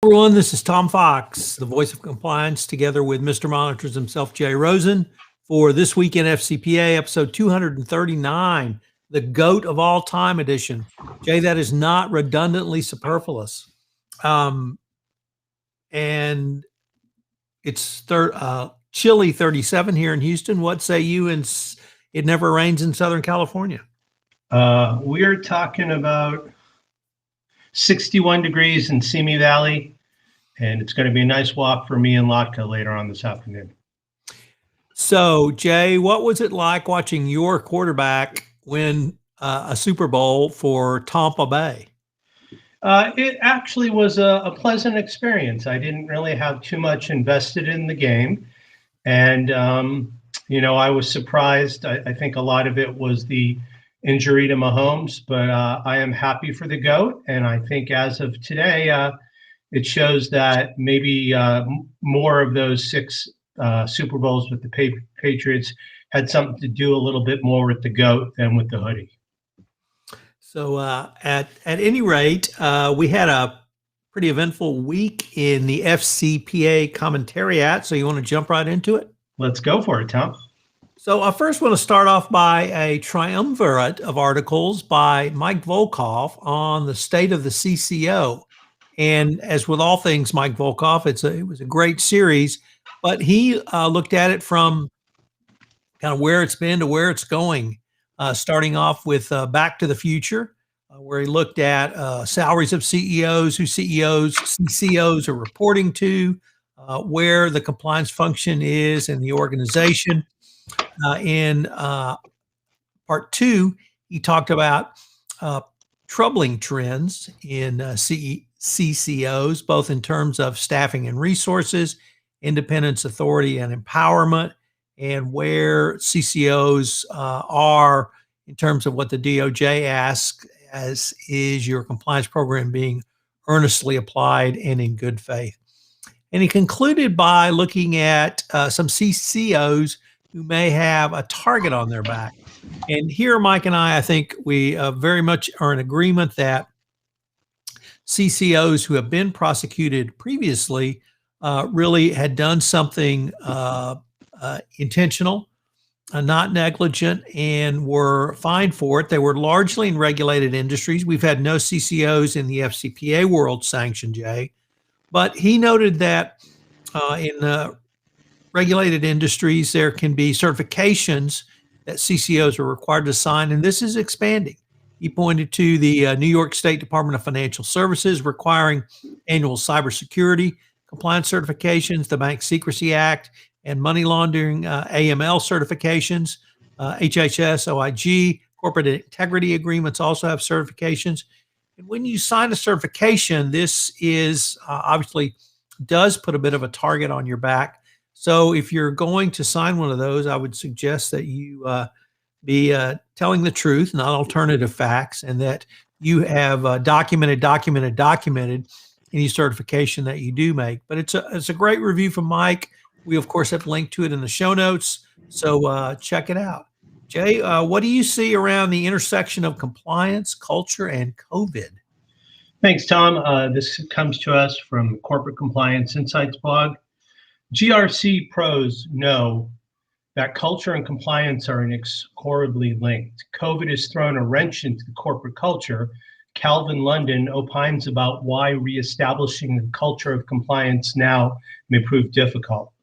Everyone, this is Tom Fox, the voice of compliance, together with Mr. Monitors himself, Jay Rosen, for This Week in FCPA, episode 239, the GOAT of All Time edition. Jay, that is not redundantly superfluous. And it's chilly 37 here in Houston. What say you? And it never rains in Southern California. We're talking about 61 degrees in Simi Valley, and it's going to be a nice walk for me and Latka later on this afternoon. So, Jay, what was it like watching your quarterback win a Super Bowl for Tampa Bay? It actually was a pleasant experience. I didn't really have too much invested in the game. And, I was surprised. I think a lot of it was the injury to Mahomes, but I am happy for the GOAT. And I think as of today, it shows that maybe more of those six Super Bowls with the Patriots had something to do a little bit more with the GOAT than with the hoodie. So at any rate, we had a pretty eventful week in the FCPA commentariat. So you want to jump right into it? Let's go for it, Tom. So I first want to start off by a triumvirate of articles by Mike Volkov on the state of the CCO. And as with all things Mike Volkov, it was a great series, but he looked at it from kind of where it's been to where it's going, starting off with Back to the Future, where he looked at salaries of CEOs, who CCOs are reporting to, where the compliance function is in the organization. In part two, he talked about troubling trends in CCOs, both in terms of staffing and resources, independence, authority, and empowerment, and where CCOs are in terms of what the DOJ asks, as is your compliance program being earnestly applied and in good faith. And he concluded by looking at some CCOs who may have a target on their back. And here, Mike and I think we very much are in agreement that CCOs who have been prosecuted previously really had done something intentional, not negligent, and were fined for it. They were largely in regulated industries. We've had no CCOs in the FCPA world sanctioned, Jay. But he noted that in regulated industries, there can be certifications that CCOs are required to sign, and this is expanding. He pointed to the New York State Department of Financial Services requiring annual cybersecurity compliance certifications, the Bank Secrecy Act, and money laundering AML certifications. HHS, OIG, corporate integrity agreements also have certifications. And when you sign a certification, this is obviously does put a bit of a target on your back. So if you're going to sign one of those, I would suggest that you be telling the truth, not alternative facts, and that you have documented any certification that you do make. But it's a great review from Mike. We, of course, have linked to it in the show notes, so check it out. Jay, what do you see around the intersection of compliance, culture, and COVID? Thanks, Tom. This comes to us from Corporate Compliance Insights blog. GRC pros know that culture and compliance are inexorably linked. COVID has thrown a wrench into the corporate culture. Calvin London opines about why reestablishing the culture of compliance now may prove difficult.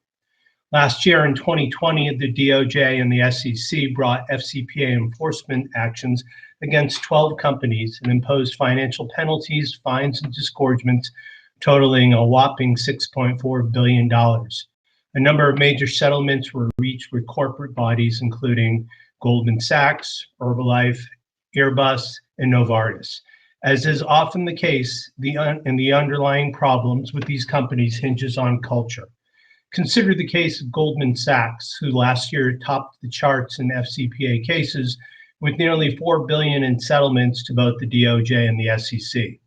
Last year in 2020, the DOJ and the SEC brought FCPA enforcement actions against 12 companies and imposed financial penalties, fines, and disgorgements totaling a whopping $6.4 billion. A number of major settlements were reached with corporate bodies, including Goldman Sachs, Herbalife, Airbus, and Novartis. As is often the case, the underlying problems with these companies hinges on culture. Consider the case of Goldman Sachs, who last year topped the charts in FCPA cases with nearly $4 billion in settlements to both the DOJ and the SEC.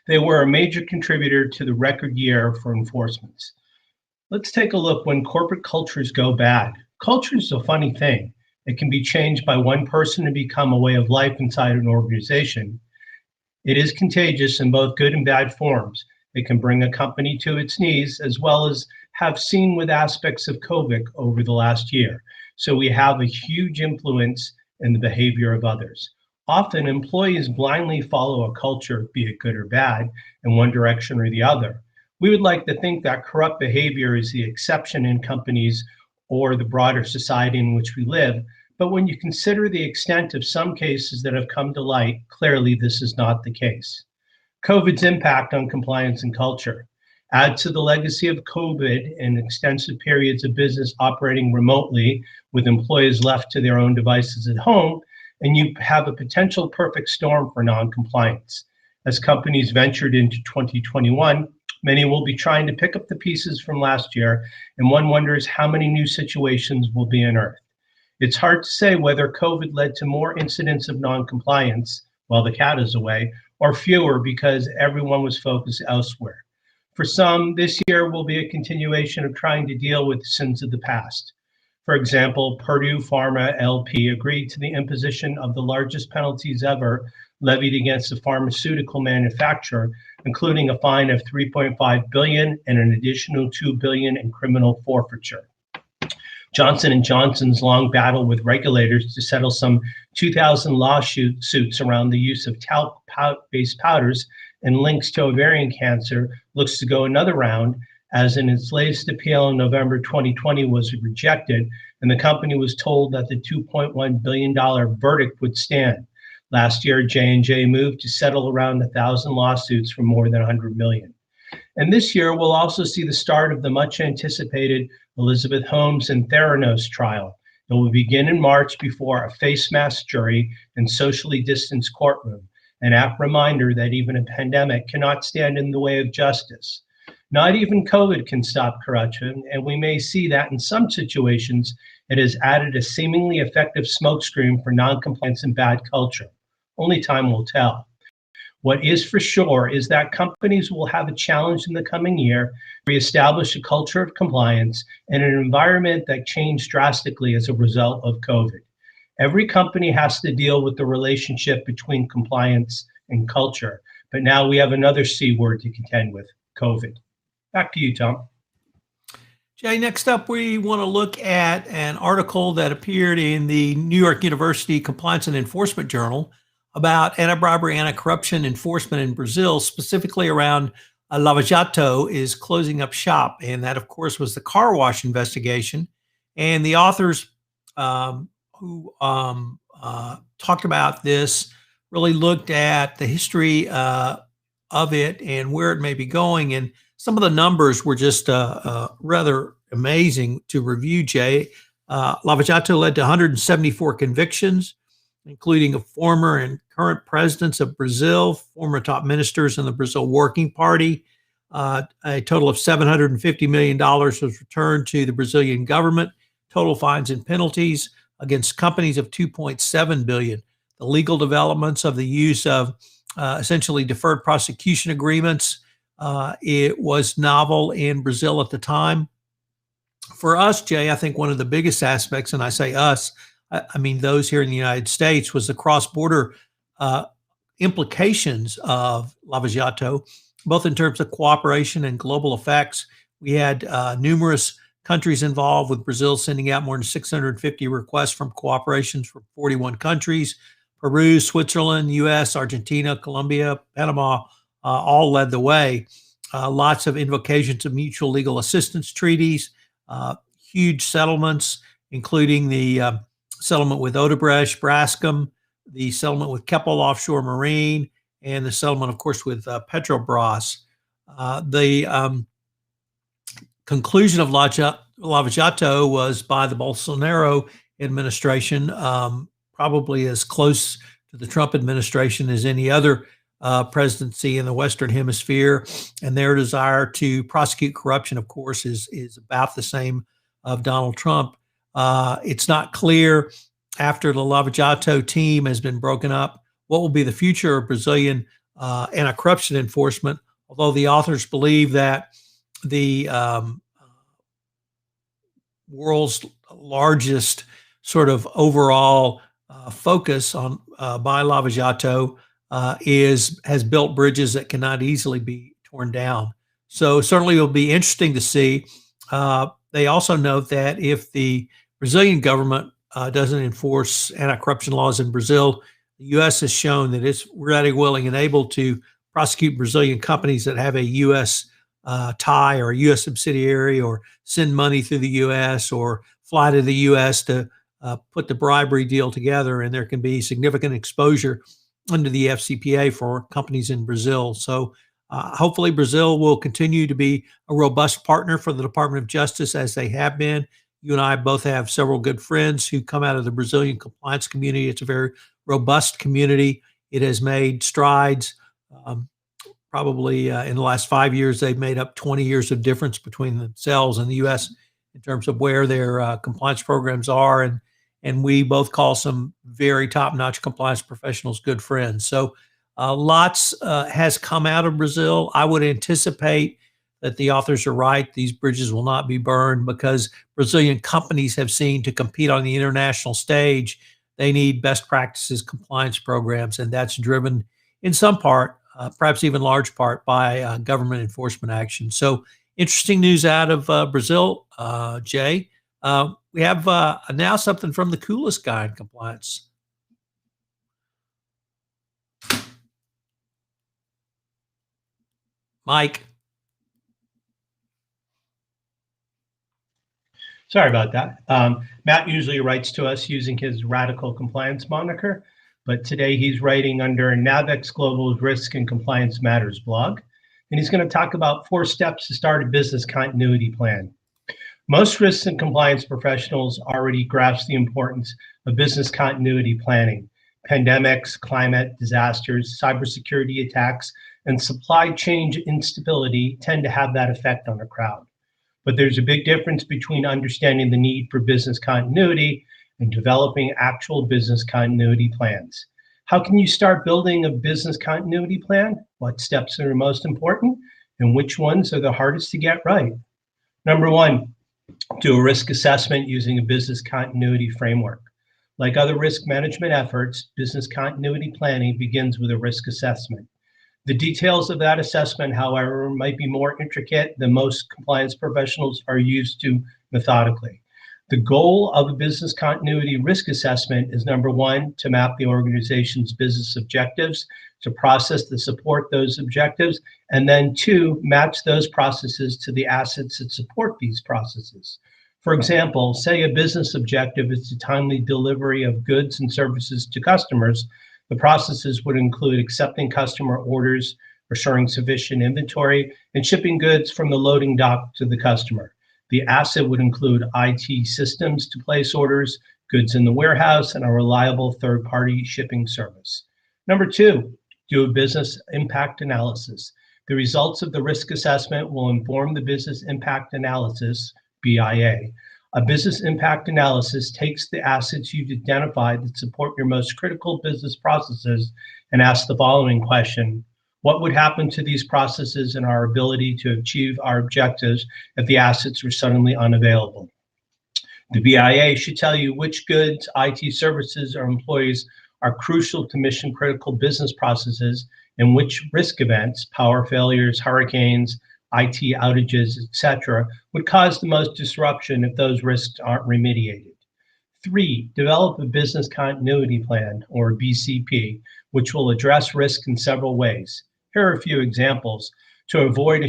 They were a major contributor to the record year for enforcements. Let's take a look when corporate cultures go bad. Culture is a funny thing. It can be changed by one person to become a way of life inside an organization. It is contagious in both good and bad forms. It can bring a company to its knees, as well as have seen with aspects of COVID over the last year. So we have a huge influence in the behavior of others. Often employees blindly follow a culture, be it good or bad, in one direction or the other. We would like to think that corrupt behavior is the exception in companies or the broader society in which we live. But when you consider the extent of some cases that have come to light, clearly this is not the case. COVID's impact on compliance and culture. Add to the legacy of COVID and extensive periods of business operating remotely with employees left to their own devices at home, and you have a potential perfect storm for non-compliance. As companies ventured into 2021, many will be trying to pick up the pieces from last year, and one wonders how many new situations will be unearthed. It's hard to say whether COVID led to more incidents of non-compliance while the cat is away, or fewer because everyone was focused elsewhere. For some, this year will be a continuation of trying to deal with sins of the past. For example, Purdue Pharma LP agreed to the imposition of the largest penalties ever levied against a pharmaceutical manufacturer, including a fine of $3.5 billion and an additional $2 billion in criminal forfeiture. Johnson & Johnson's long battle with regulators to settle some 2,000 lawsuits around the use of talc-based powders and links to ovarian cancer looks to go another round, as in its latest appeal in November 2020 was rejected, and the company was told that the $2.1 billion verdict would stand. Last year, J&J moved to settle around 1,000 lawsuits for more than $100 million. And this year, we'll also see the start of the much anticipated Elizabeth Holmes and Theranos trial. It will begin in March before a face mask jury and socially distanced courtroom, an apt reminder that even a pandemic cannot stand in the way of justice. Not even COVID can stop corruption, and we may see that in some situations it has added a seemingly effective smokescreen for noncompliance and bad culture. Only time will tell. What is for sure is that companies will have a challenge in the coming year to reestablish a culture of compliance in an environment that changed drastically as a result of COVID. Every company has to deal with the relationship between compliance and culture, but now we have another C word to contend with, COVID. Back to you, Tom. Jay, next up, we want to look at an article that appeared in the New York University Compliance and Enforcement Journal about anti-bribery, anti-corruption enforcement in Brazil, specifically around Lava Jato is closing up shop. And that, of course, was the car wash investigation. And the authors who talked about this really looked at the history of it and where it may be going. And some of the numbers were just rather amazing to review, Jay. Lava Jato led to 174 convictions, including a former and current presidents of Brazil, former top ministers in the Brazil Working Party. A total of $750 million was returned to the Brazilian government. Total fines and penalties against companies of $2.7 billion. The legal developments of the use of essentially deferred prosecution agreements. It was novel in Brazil at the time. For us, Jay, I think one of the biggest aspects, and I say us, I mean those here in the United States, was the cross-border implications of Lava Jato, both in terms of cooperation and global effects. We had numerous countries involved, with Brazil sending out more than 650 requests from cooperations from 41 countries. Peru, Switzerland, US, Argentina, Colombia, Panama, all led the way. Lots of invocations of mutual legal assistance treaties, huge settlements, including the settlement with Odebrecht, Braskem, the settlement with Keppel Offshore Marine, and the settlement, of course, with Petrobras. The conclusion of Lava Jato was by the Bolsonaro administration, probably as close to the Trump administration as any other presidency in the Western Hemisphere. And their desire to prosecute corruption, of course, is about the same of Donald Trump. It's not clear, after the Lava Jato team has been broken up, what will be the future of Brazilian anti-corruption enforcement, although the authors believe that the world's largest sort of overall focus on by Lava Jato has built bridges that cannot easily be torn down. So certainly it'll be interesting to see. They also note that if the Brazilian government doesn't enforce anti-corruption laws in Brazil, the U.S. has shown that it's ready, willing, and able to prosecute Brazilian companies that have a U.S. Tie or a U.S. subsidiary, or send money through the U.S. or fly to the U.S. to put the bribery deal together, and there can be significant exposure under the FCPA for companies in Brazil. So hopefully Brazil will continue to be a robust partner for the Department of Justice, as they have been. You and I both have several good friends who come out of the Brazilian compliance community. It's a very robust community. It has made strides. Probably in the last 5 years, they've made up 20 years of difference between themselves and the U.S. in terms of where their compliance programs are. And we both call some very top-notch compliance professionals good friends. So lots has come out of Brazil. I would anticipate that the authors are right. These bridges will not be burned, because Brazilian companies have seen, to compete on the international stage, they need best practices compliance programs, and that's driven in some part, perhaps even large part, by government enforcement action. So interesting news out of Brazil, Jay. We have now something from the coolest guy in compliance. Mike. Sorry about that. Matt usually writes to us using his radical compliance moniker, but today he's writing under Navex Global's Risk and Compliance Matters blog, and he's going to talk about 4 steps to start a business continuity plan. Most risk and compliance professionals already grasp the importance of business continuity planning. Pandemics, climate disasters, cybersecurity attacks, and supply chain instability tend to have that effect on a crowd. But there's a big difference between understanding the need for business continuity and developing actual business continuity plans. How can you start building a business continuity plan? What steps are most important, and which ones are the hardest to get right? Number 1, do a risk assessment using a business continuity framework. Like other risk management efforts, business continuity planning begins with a risk assessment. The details of that assessment, however, might be more intricate than most compliance professionals are used to methodically. The goal of a business continuity risk assessment is, number 1, to map the organization's business objectives, to process to support those objectives, and then 2, match those processes to the assets that support these processes. For example, say a business objective is the timely delivery of goods and services to customers. The processes would include accepting customer orders, assuring sufficient inventory, and shipping goods from the loading dock to the customer. The asset would include IT systems to place orders, goods in the warehouse, and a reliable third-party shipping service. Number 2, do a business impact analysis. The results of the risk assessment will inform the business impact analysis, BIA. A business impact analysis takes the assets you've identified that support your most critical business processes and asks the following question: what would happen to these processes and our ability to achieve our objectives if the assets were suddenly unavailable? The BIA should tell you which goods, IT services, or employees are crucial to mission critical business processes, and which risk events, power failures, hurricanes, IT outages, etc., would cause the most disruption if those risks aren't remediated. 3, develop a business continuity plan, or BCP, which will address risk in several ways. Here are a few examples. To avoid a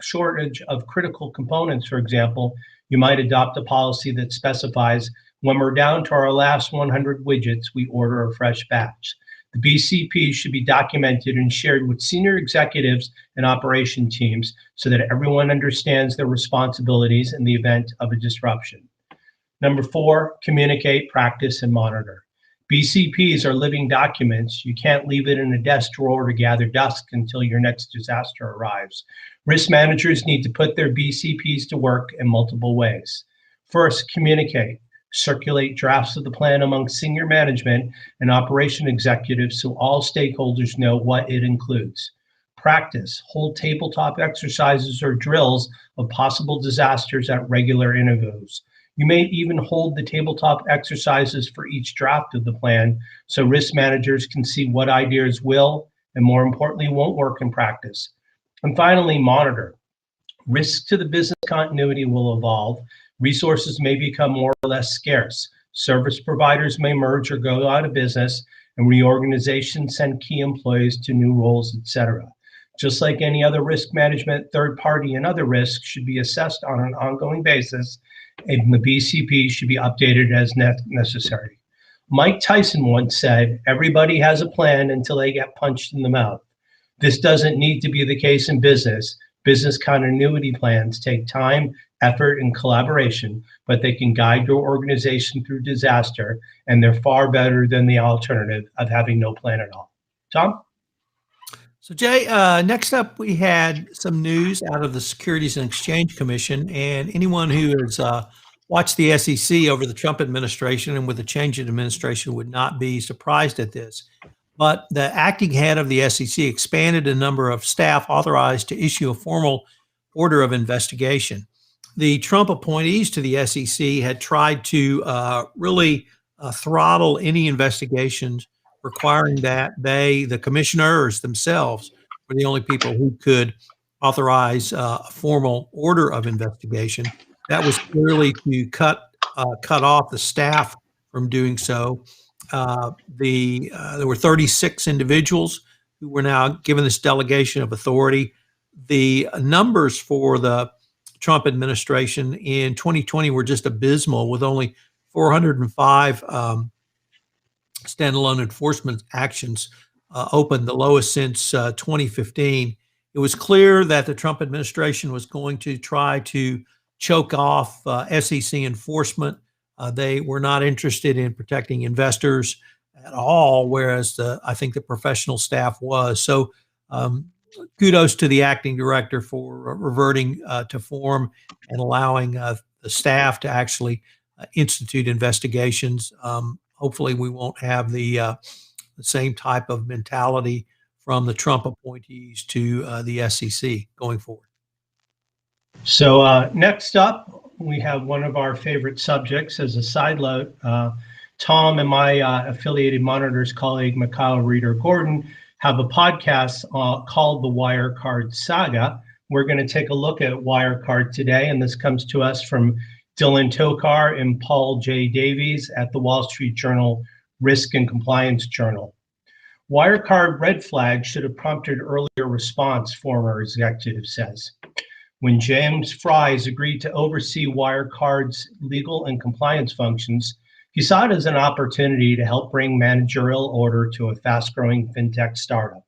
shortage of critical components, for example, you might adopt a policy that specifies when we're down to our last 100 widgets, we order a fresh batch. The BCP should be documented and shared with senior executives and operation teams so that everyone understands their responsibilities in the event of a disruption. Number 4, communicate, practice, and monitor. BCPs are living documents. You can't leave it in a desk drawer to gather dust until your next disaster arrives. Risk managers need to put their BCPs to work in multiple ways. First, communicate. Circulate drafts of the plan among senior management and operation executives so all stakeholders know what it includes. Practice. Hold tabletop exercises or drills of possible disasters at regular intervals. You may even hold the tabletop exercises for each draft of the plan so risk managers can see what ideas will, and more importantly, won't work in practice. And finally, monitor. Risks to the business continuity will evolve. Resources may become more or less scarce. Service providers may merge or go out of business, and reorganizations send key employees to new roles, etc. Just like any other risk management, third party and other risks should be assessed on an ongoing basis, and the BCP should be updated as necessary. Mike Tyson once said, "Everybody has a plan until they get punched in the mouth." This doesn't need to be the case in business. Business continuity plans take time, effort, and collaboration, but they can guide your organization through disaster, and they're far better than the alternative of having no plan at all. Tom? So, Jay, next up, we had some news out of the Securities and Exchange Commission. And anyone who has watched the SEC over the Trump administration and with the change in administration would not be surprised at this. But the acting head of the SEC expanded the number of staff authorized to issue a formal order of investigation. The Trump appointees to the SEC had tried to really throttle any investigations, requiring that the commissioners themselves, were the only people who could authorize a formal order of investigation. That was clearly to cut off the staff from doing so. There were 36 individuals who were now given this delegation of authority. The numbers for the Trump administration in 2020 were just abysmal, with only 405 standalone enforcement actions opened, the lowest since 2015. It was clear that the Trump administration was going to try to choke off SEC enforcement. They were not interested in protecting investors at all, whereas I think the professional staff was. So kudos to the acting director for reverting to form and allowing the staff to actually institute investigations. Hopefully we won't have the same type of mentality from the Trump appointees to the SEC going forward. So next up, we have one of our favorite subjects as a side note. Tom and my affiliated monitors colleague, Mikhail Reeder-Gordon, have a podcast called The Wirecard Saga. We're going to take a look at Wirecard today, and this comes to us from Dylan Tokar and Paul J. Davies at the Wall Street Journal Risk and Compliance Journal. Wirecard red flag should have prompted earlier response, former executive says. When James Fries agreed to oversee Wirecard's legal and compliance functions, he saw it as an opportunity to help bring managerial order to a fast-growing fintech startup.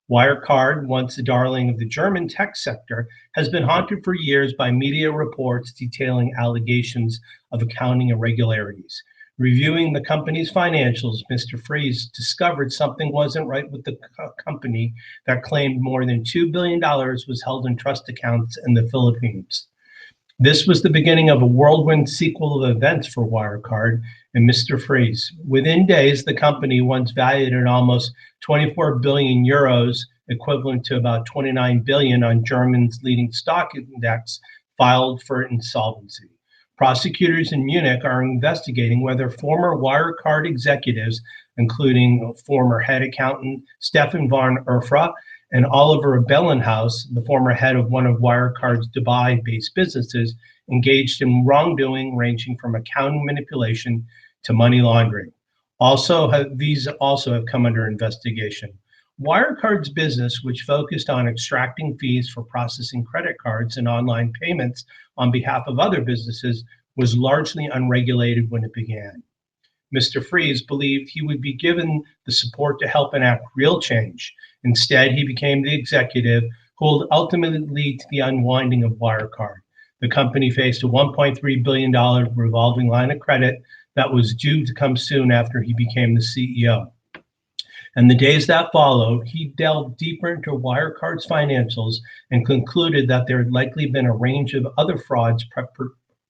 Wirecard, once a darling of the German tech sector, has been haunted for years by media reports detailing allegations of accounting irregularities. Reviewing the company's financials, Mr. Fries discovered something wasn't right with the company that claimed more than $2 billion was held in trust accounts in the Philippines. This was the beginning of a whirlwind sequel of events for Wirecard and Mr. Fries. Within days, the company, once valued at almost 24 billion euros, equivalent to about 29 billion on Germany's leading stock index, filed for insolvency. Prosecutors in Munich are investigating whether former Wirecard executives, including former head accountant Stefan von Erfra and Oliver Bellenhaus, the former head of one of Wirecard's Dubai-based businesses, engaged in wrongdoing ranging from accounting manipulation to money laundering. These also have come under investigation. Wirecard's business, which focused on extracting fees for processing credit cards and online payments on behalf of other businesses, was largely unregulated when it began. Mr. Fries believed he would be given the support to help enact real change. Instead, he became the executive who will ultimately lead to the unwinding of Wirecard. The company faced a $1.3 billion revolving line of credit that was due to come soon after he became the CEO. And the days that followed, he delved deeper into Wirecard's financials and concluded that there had likely been a range of other frauds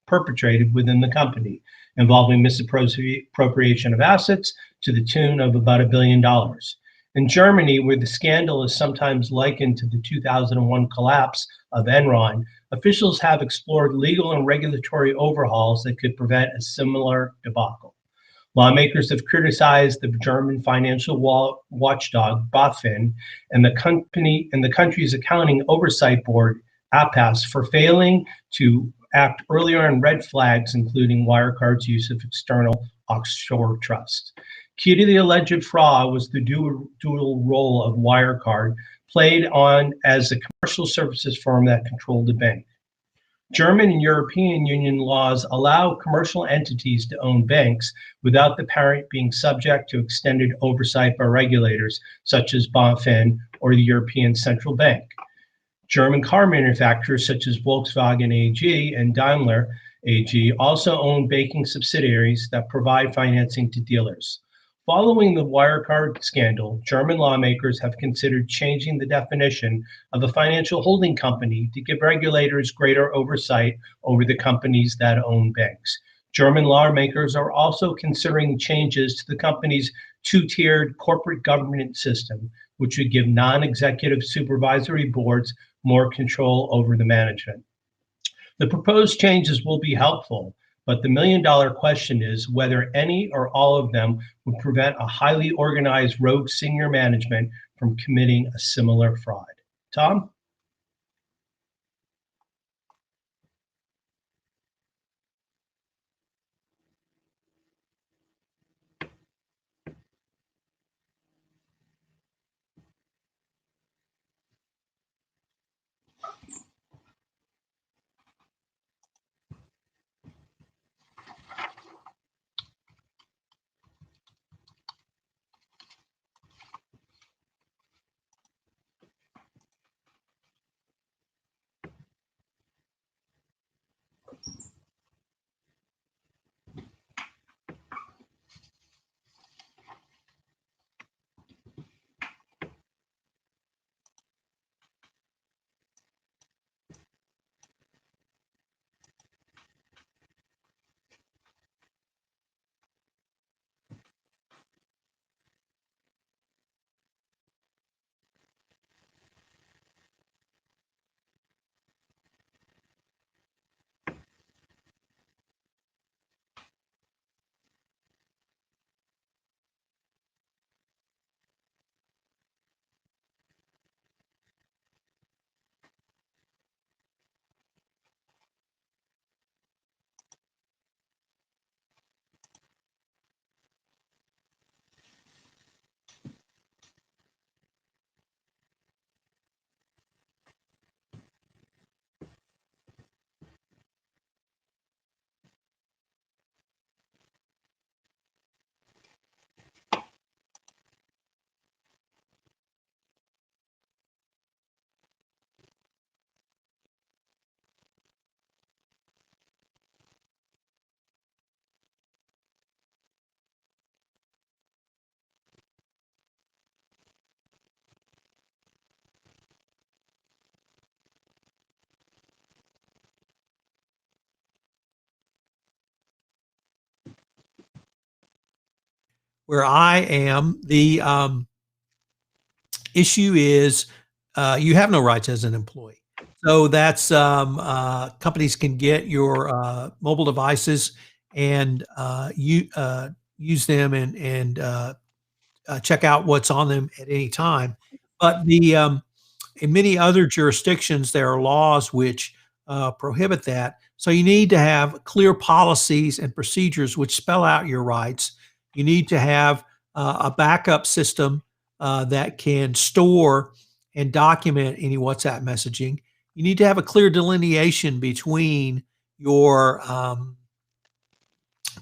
perpetrated within the company, involving misappropriation of assets to the tune of about $1 billion. In Germany, where the scandal is sometimes likened to the 2001 collapse of Enron, officials have explored legal and regulatory overhauls that could prevent a similar debacle. Lawmakers have criticized the German financial watchdog BaFin and the country's accounting oversight board APAS for failing to act earlier on red flags, including Wirecard's use of external offshore trust. Key to the alleged fraud was the dual role of Wirecard played on as a commercial services firm that controlled the bank. German and European Union laws allow commercial entities to own banks without the parent being subject to extended oversight by regulators such as BaFin or the European Central Bank. German car manufacturers such as Volkswagen AG and Daimler AG also own banking subsidiaries that provide financing to dealers. Following the Wirecard scandal, German lawmakers have considered changing the definition of a financial holding company to give regulators greater oversight over the companies that own banks. German lawmakers are also considering changes to the company's two-tiered corporate governance system, which would give non-executive supervisory boards more control over the management. The proposed changes will be helpful, but the million-dollar question is whether any or all of them would prevent a highly organized rogue senior management from committing a similar fraud. Tom? Where I am, the issue is you have no rights as an employee. So that's companies can get your mobile devices and use them and check out what's on them at any time. But in many other jurisdictions, there are laws which prohibit that. So you need to have clear policies and procedures which spell out your rights. You need to have a backup system that can store and document any WhatsApp messaging. You need to have a clear delineation between your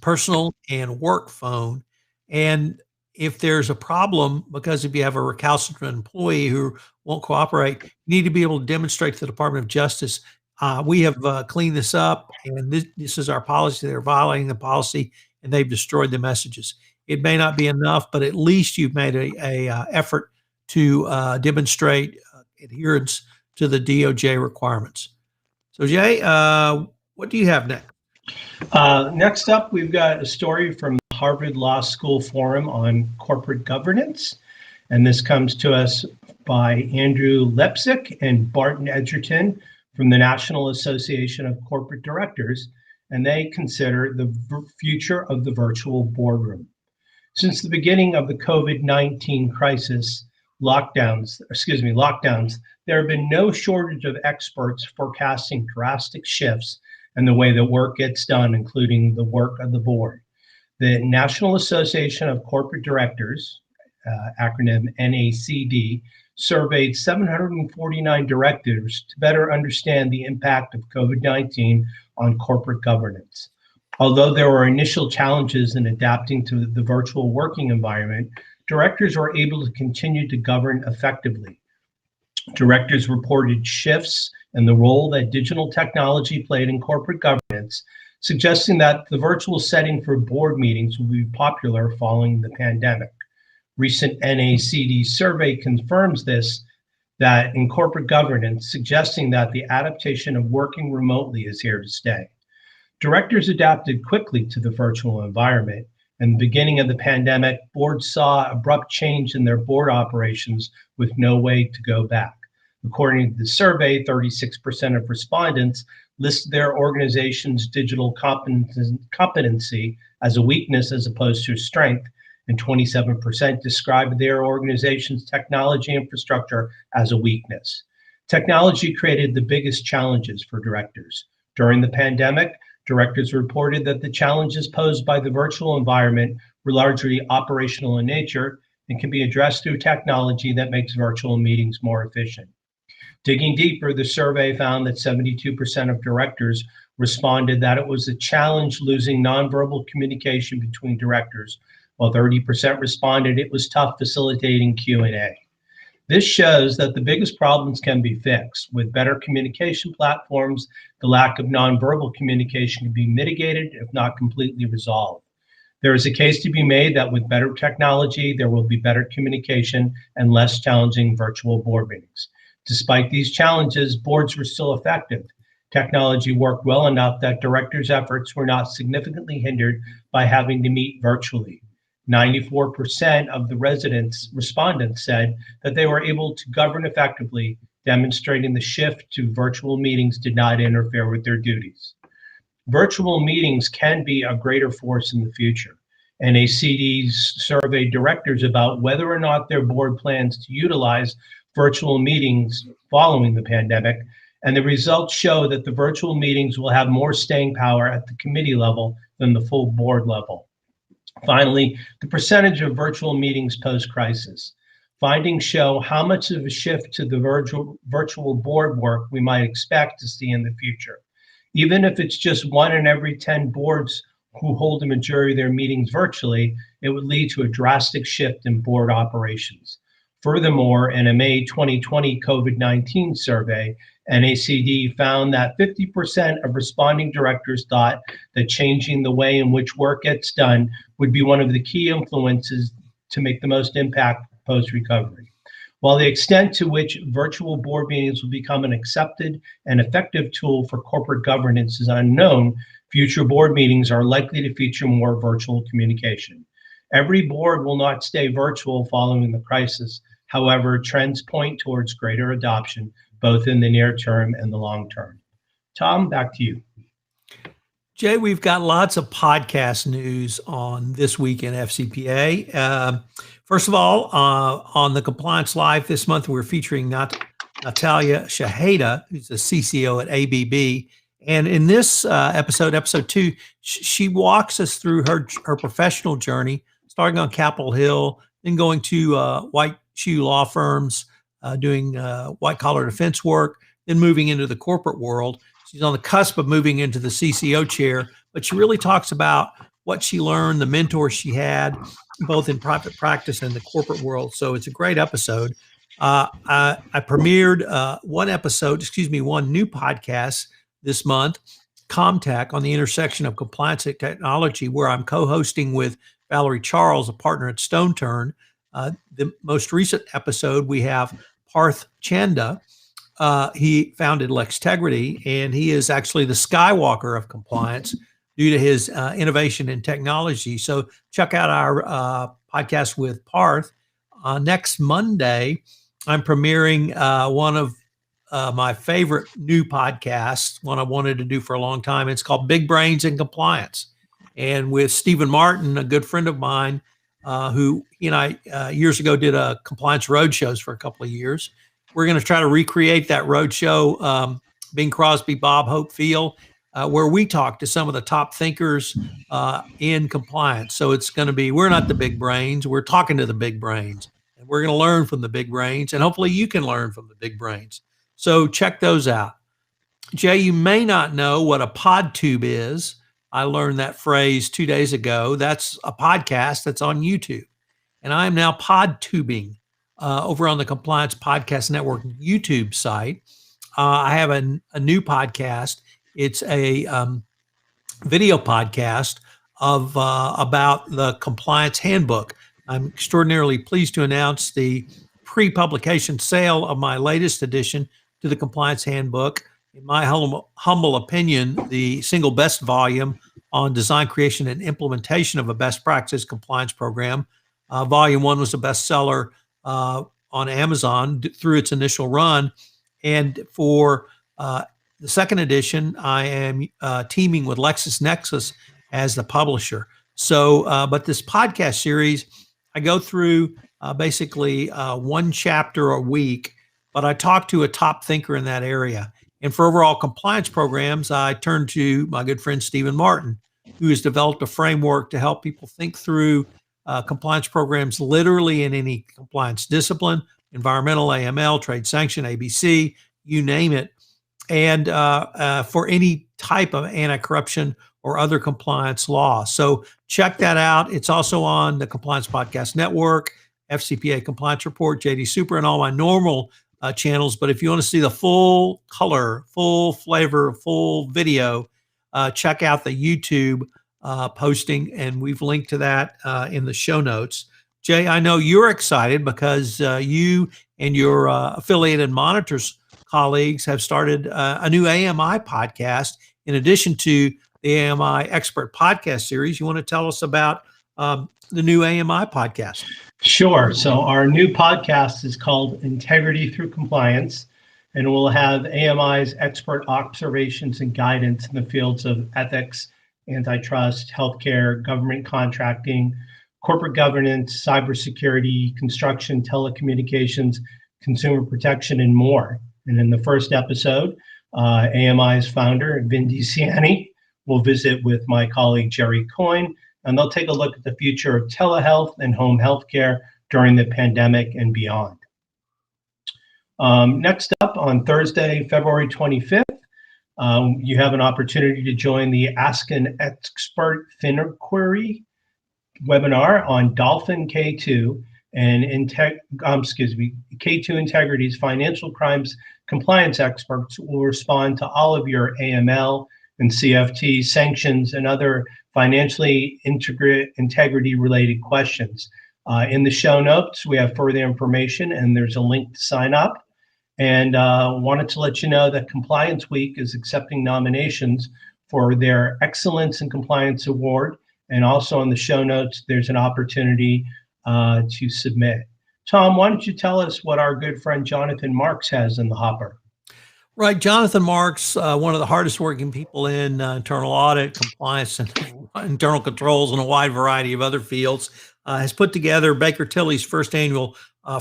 personal and work phone. And if there's a problem, because if you have a recalcitrant employee who won't cooperate, you need to be able to demonstrate to the Department of Justice, we have cleaned this up and this is our policy. They're violating the policy and they've destroyed the messages. It may not be enough, but at least you've made a effort to demonstrate adherence to the DOJ requirements. So Jay, what do you have next? Next up, we've got a story from the Harvard Law School Forum on Corporate Governance. And this comes to us by Andrew Lepsick and Barton Edgerton from the National Association of Corporate Directors. and they consider the future of the virtual boardroom. Since the beginning of the COVID-19 crisis lockdowns, there have been no shortage of experts forecasting drastic shifts in the way that work gets done, including the work of the board. The National Association of Corporate Directors, acronym NACD, surveyed 749 directors to better understand the impact of COVID-19 on corporate governance. Although there were initial challenges in adapting to the virtual working environment, directors were able to continue to govern effectively. Directors reported shifts in the role that digital technology played in corporate governance, suggesting that the virtual setting for board meetings will be popular following the pandemic. Recent NACD survey confirms this, that in corporate governance, suggesting that the adaptation of working remotely is here to stay. Directors adapted quickly to the virtual environment. In the beginning of the pandemic, boards saw abrupt change in their board operations with no way to go back. According to the survey, 36% of respondents listed their organization's digital competency as a weakness as opposed to a strength, and 27% described their organization's technology infrastructure as a weakness. Technology created the biggest challenges for directors. During the pandemic, directors reported that the challenges posed by the virtual environment were largely operational in nature and can be addressed through technology that makes virtual meetings more efficient. Digging deeper, the survey found that 72% of directors responded that it was a challenge losing nonverbal communication between directors, while 30% responded it was tough facilitating Q&A. This shows that the biggest problems can be fixed. With better communication platforms, the lack of nonverbal communication can be mitigated, if not completely resolved. There is a case to be made that with better technology, there will be better communication and less challenging virtual board meetings. Despite these challenges, boards were still effective. Technology worked well enough that directors' efforts were not significantly hindered by having to meet virtually. 94% of the respondents said that they were able to govern effectively, demonstrating the shift to virtual meetings did not interfere with their duties. Virtual meetings can be a greater force in the future. NACD's surveyed directors about whether or not their board plans to utilize virtual meetings following the pandemic, and the results show that the virtual meetings will have more staying power at the committee level than the full board level. Finally, the percentage of virtual meetings post-crisis. Findings show how much of a shift to the virtual board work we might expect to see in the future. Even if it's just 1 in every 10 boards who hold the majority of their meetings virtually, it would lead to a drastic shift in board operations. Furthermore, in a May 2020 COVID-19 survey, NACD found that 50% of responding directors thought that changing the way in which work gets done would be one of the key influences to make the most impact post-recovery. While the extent to which virtual board meetings will become an accepted and effective tool for corporate governance is unknown, future board meetings are likely to feature more virtual communication. Every board will not stay virtual following the crisis. However, trends point towards greater adoption, both in the near term and the long term. Tom, back to you. Jay, we've got lots of podcast news on this week in FCPA. First of all, on the Compliance Live this month, we're featuring Natalia Shaheda, who's a CCO at ABB. And in this episode 2, she walks us through her professional journey, starting on Capitol Hill, then going to white shoe law firms, doing white-collar defense work, then moving into the corporate world. She's on the cusp of moving into the CCO chair, but she really talks about what she learned, the mentors she had, both in private practice and the corporate world. So it's a great episode. I premiered one new podcast this month, Comtech, on the intersection of compliance and technology, where I'm co-hosting with Valerie Charles, a partner at Stone Turn. The most recent episode, we have Parth Chanda. He founded Lextegrity, and he is actually the Skywalker of compliance due to his innovation in technology. So check out our podcast with Parth. Next Monday, I'm premiering one of my favorite new podcast, one I wanted to do for a long time. It's called Big Brains in Compliance. And with Stephen Martin, a good friend of mine, who he and I years ago did a compliance roadshows for a couple of years. We're going to try to recreate that roadshow, Bing Crosby, Bob Hope Field, where we talk to some of the top thinkers in compliance. So it's going to be, we're not the big brains, we're talking to the big brains. And we're going to learn from the big brains, and hopefully you can learn from the big brains. So check those out. Jay, you may not know what a pod tube is. I learned that phrase 2 days ago. That's a podcast that's on YouTube. And I am now pod tubing over on the Compliance Podcast Network YouTube site. I have a new podcast. It's a video podcast of about the Compliance Handbook. I'm extraordinarily pleased to announce the pre-publication sale of my latest edition to the Compliance Handbook. In my humble opinion, the single best volume on design, creation, and implementation of a best practice compliance program. Volume 1 was a bestseller on Amazon through its initial run. And for the second edition, I am teaming with LexisNexis as the publisher. So, but this podcast series, I go through basically one chapter a week, but I talk to a top thinker in that area. And for overall compliance programs, I turn to my good friend Stephen Martin, who has developed a framework to help people think through compliance programs literally in any compliance discipline, environmental, AML, trade sanction, ABC, you name it, and for any type of anti-corruption or other compliance law. So check that out. It's also on the Compliance Podcast Network, FCPA Compliance Report, JD Super, and all my normal channels. But if you want to see the full color, full flavor, full video, check out the YouTube posting, and we've linked to that in the show notes. Jay, I know you're excited because you and your affiliated monitors colleagues have started a new AMI podcast in addition to the AMI Expert Podcast Series. You want to tell us about the new AMI podcast? Sure. So our new podcast is called Integrity Through Compliance, and we'll have AMI's expert observations and guidance in the fields of ethics, antitrust, healthcare, government contracting, corporate governance, cybersecurity, construction, telecommunications, consumer protection, and more. And in the first episode, AMI's founder, Vin DiCiani, will visit with my colleague, Jerry Coyne, and they'll take a look at the future of telehealth and home healthcare during the pandemic and beyond. Next up, on Thursday, February 25th, you have an opportunity to join the Ask an Expert FinQuery webinar on Dolphin K2 and K2 Integrity's financial crimes compliance experts will respond to all of your AML and CFT sanctions and other financially integrity related questions. In the show notes, we have further information and there's a link to sign up. And wanted to let you know that Compliance Week is accepting nominations for their Excellence in Compliance Award. And also in the show notes, there's an opportunity to submit. Tom, why don't you tell us what our good friend Jonathan Marks has in the hopper? Right. Jonathan Marks, one of the hardest working people in internal audit, compliance, and internal controls, and a wide variety of other fields, has put together Baker Tilly's first annual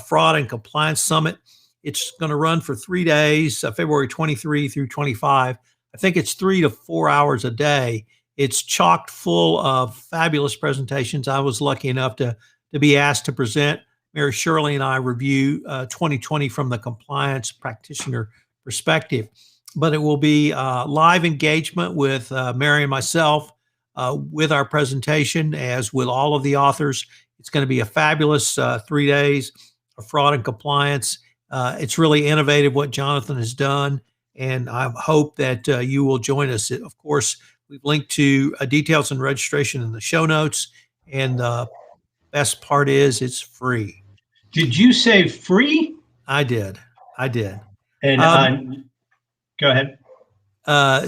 Fraud and Compliance Summit. It's going to run for 3 days, February 23 through 25. I think it's 3 to 4 hours a day. It's chocked full of fabulous presentations. I was lucky enough to be asked to present. Mary Shirley and I review 2020 from the compliance practitioner perspective. But it will be live engagement with Mary and myself with our presentation, as with all of the authors. It's going to be a fabulous 3 days of fraud and compliance. It's really innovative what Jonathan has done, and I hope that you will join us. Of course, we've linked to details and registration in the show notes, and the best part is it's free. Did you say free? I did. And go ahead.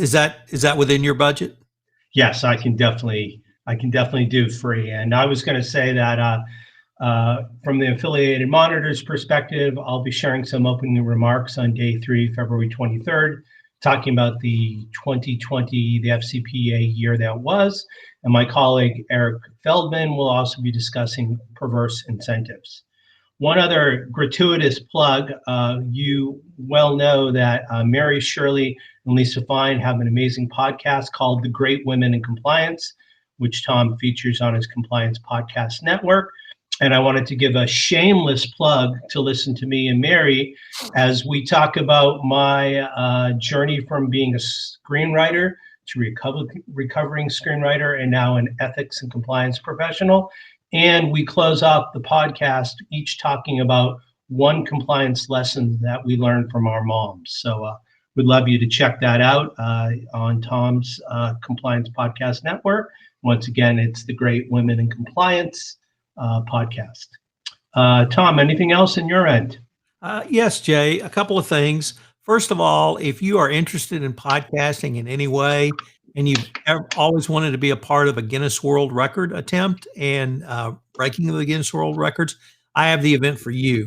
Is that within your budget? Yes, I can definitely do free. And I was going to say that From the affiliated monitors perspective, I'll be sharing some opening remarks on day 3, February 23rd, talking about the 2020, the FCPA year that was. And my colleague, Eric Feldman, will also be discussing perverse incentives. One other gratuitous plug, you well know that Mary Shirley and Lisa Fine have an amazing podcast called The Great Women in Compliance, which Tom features on his Compliance Podcast Network. And I wanted to give a shameless plug to listen to me and Mary as we talk about my journey from being a screenwriter to recovering screenwriter and now an ethics and compliance professional. And we close off the podcast each talking about one compliance lesson that we learned from our moms. So we'd love you to check that out on Tom's Compliance Podcast Network. Once again, it's the Great Women in Compliance podcast. Tom, anything else in your end? Yes, Jay, a couple of things. First of all, if you are interested in podcasting in any way, and you've always wanted to be a part of a Guinness World Record attempt and breaking of the Guinness World Records, I have the event for you.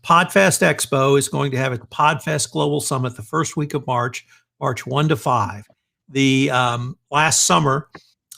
Podfest Expo is going to have its Podfest Global Summit the first week of March 1 to 5. The last summer,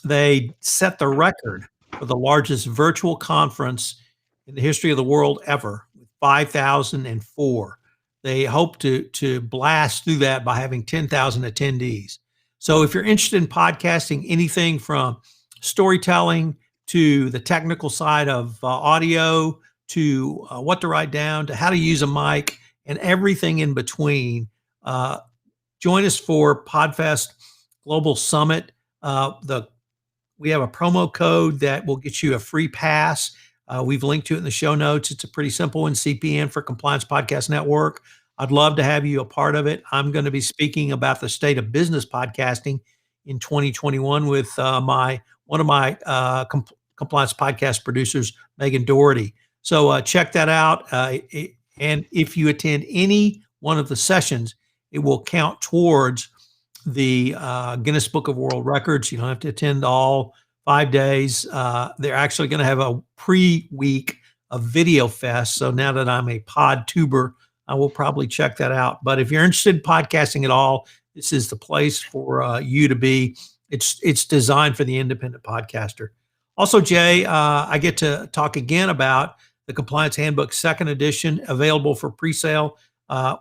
they set the record for the largest virtual conference in the history of the world ever, with 5,004. They hope to blast through that by having 10,000 attendees. So if you're interested in podcasting, anything from storytelling to the technical side of audio to what to write down to how to use a mic and everything in between, join us for Podfest Global Summit. We have a promo code that will get you a free pass. We've linked to it in the show notes. It's a pretty simple one, CPN for Compliance Podcast Network. I'd love to have you a part of it. I'm going to be speaking about the state of business podcasting in 2021 with one of my compliance podcast producers, Megan Doherty. So check that out. And if you attend any one of the sessions, it will count towards the Guinness Book of World Records. You don't have to attend all 5 days. They're actually going to have a pre-week of Video Fest. So now that I'm a pod tuber, I will probably check that out. But if you're interested in podcasting at all, this is the place for you to be. It's designed for the independent podcaster. Also, Jay, I get to talk again about the Compliance Handbook 2nd edition, available for pre-sale.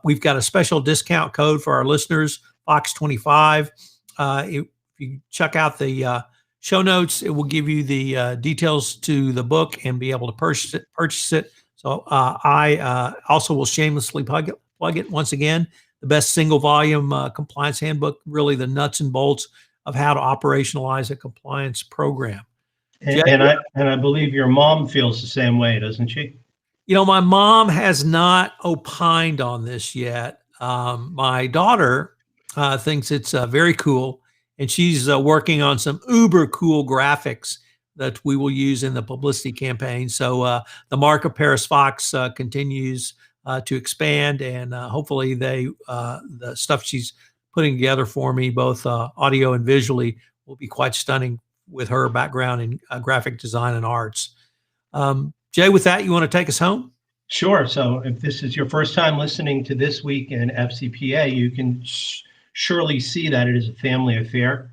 We've got a special discount code for our listeners, Fox25. If you check out the show notes, it will give you the details to the book and be able to purchase it. So I also will shamelessly plug it once again. The best single volume compliance handbook, really the nuts and bolts of how to operationalize a compliance program. And I believe your mom feels the same way, doesn't she? You know, my mom has not opined on this yet. My daughter thinks it's very cool, and she's working on some uber cool graphics that we will use in the publicity campaign. So the mark of Paris Fox continues to expand, and hopefully the stuff she's putting together for me, both audio and visually, will be quite stunning with her background in graphic design and arts. Jay, with that, you want to take us home? Sure. So if this is your first time listening to This Week in FCPA, you can surely see that it is a family affair.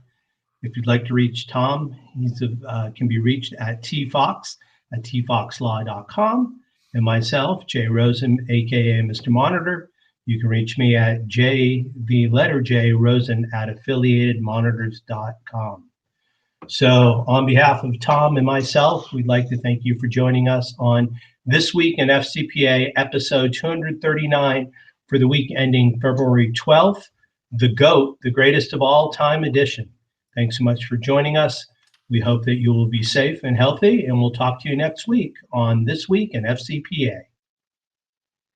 If you'd like to reach Tom, he's can be reached at tfox@tfoxlaw.com. And myself, Jay Rosen, aka Mr. Monitor. You can reach me at Rosen@affiliatedmonitors.com. So on behalf of Tom and myself, we'd like to thank you for joining us on This Week in FCPA, episode 239 for the week ending February 12th, the GOAT, the greatest of all time edition. Thanks so much for joining us. We hope that you will be safe and healthy, and we'll talk to you next week on This Week in FCPA.